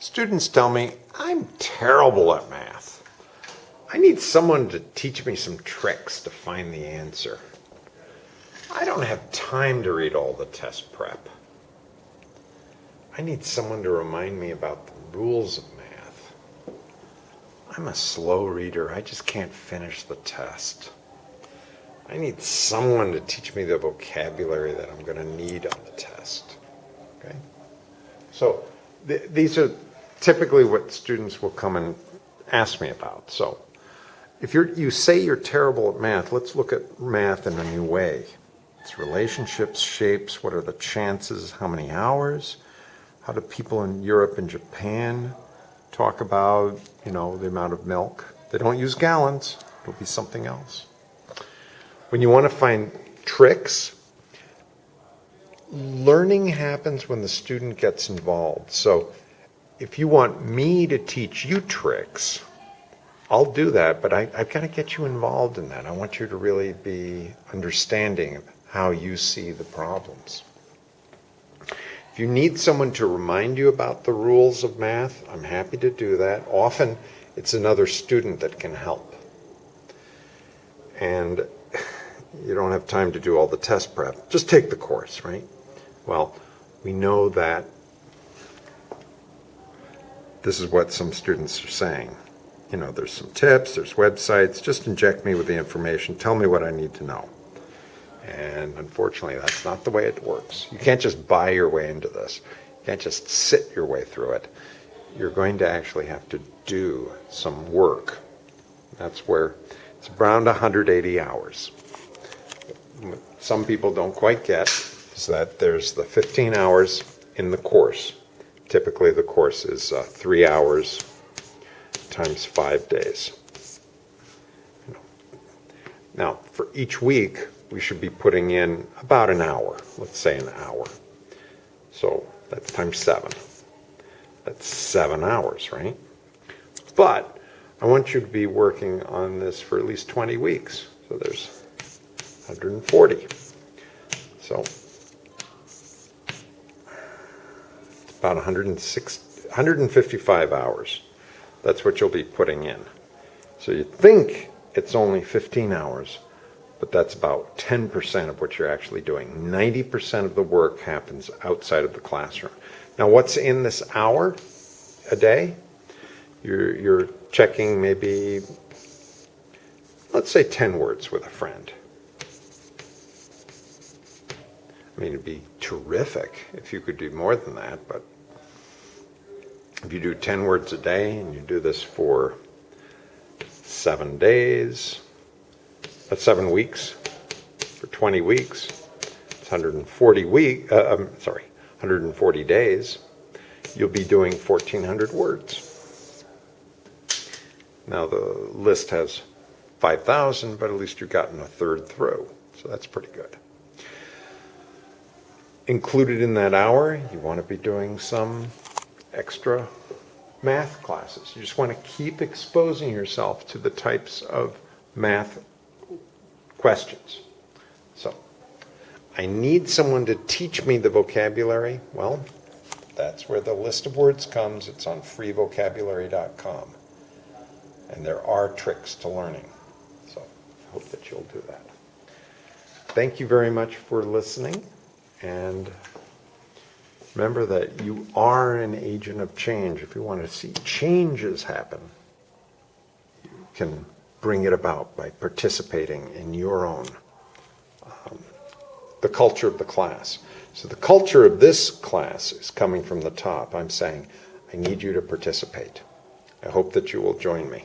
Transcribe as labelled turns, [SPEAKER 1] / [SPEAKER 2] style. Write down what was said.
[SPEAKER 1] Students tell me, I'm terrible at math. I need someone to teach me some tricks to find the answer. I don't have time to read all the test prep. I need someone to remind me about the rules of math. I'm a slow reader. I just can't finish the test. I need someone to teach me the vocabulary that I'm going to need on the test. Okay? So these are typically what students will come and ask me about. So if you say you're terrible at math, let's look at math in a new way. It's relationships, shapes, what are the chances, how many hours, how do people in Europe and Japan talk about, the amount of milk. They don't use gallons, it'll be something else. When you want to find tricks, learning happens when the student gets involved. So if you want me to teach you tricks, I'll do that, but I've got to get you involved in that. I want you to really be understanding of how you see the problems. If you need someone to remind you about the rules of math, I'm happy to do that. Often it's another student that can help. And you don't have time to do all the test prep. Just take the course, right? Well, we know that this is what some students are saying. There's some tips, there's websites, just inject me with the information, tell me what I need to know. And unfortunately, that's not the way it works. You can't just buy your way into this. You can't just sit your way through it. You're going to actually have to do some work. That's where it's around 180 hours. What some people don't quite get is that there's the 15 hours in the course. Typically, the course is 3 hours times 5 days. Now, for each week, we should be putting in about an hour. Let's say an hour. So that's times 7. That's 7 hours, right? But I want you to be working on this for at least 20 weeks. So there's 140. So it's about 155 hours. That's what you'll be putting in. So you think it's only 15 hours, but that's about 10% of what you're actually doing. 90% of the work happens outside of the classroom. Now, what's in this hour a day? You're checking maybe, let's say 10 words with a friend. I mean, it'd be terrific if you could do more than that, but if you do 10 words a day and you do this for 7 days, that's 7 weeks. For 20 weeks, it's 140 days. You'll be doing 1,400 words. Now the list has 5,000, but at least you've gotten a third through. So that's pretty good. Included in that hour, you want to be doing some extra math classes. You just want to keep exposing yourself to the types of math questions. So, I need someone to teach me the vocabulary. Well, that's where the list of words comes. It's on freevocabulary.com. And there are tricks to learning. So, I hope that you'll do that. Thank you very much for listening. And remember that you are an agent of change. If you want to see changes happen, you can bring it about by participating in your own, the culture of the class. So the culture of this class is coming from the top. I'm saying, I need you to participate. I hope that you will join me.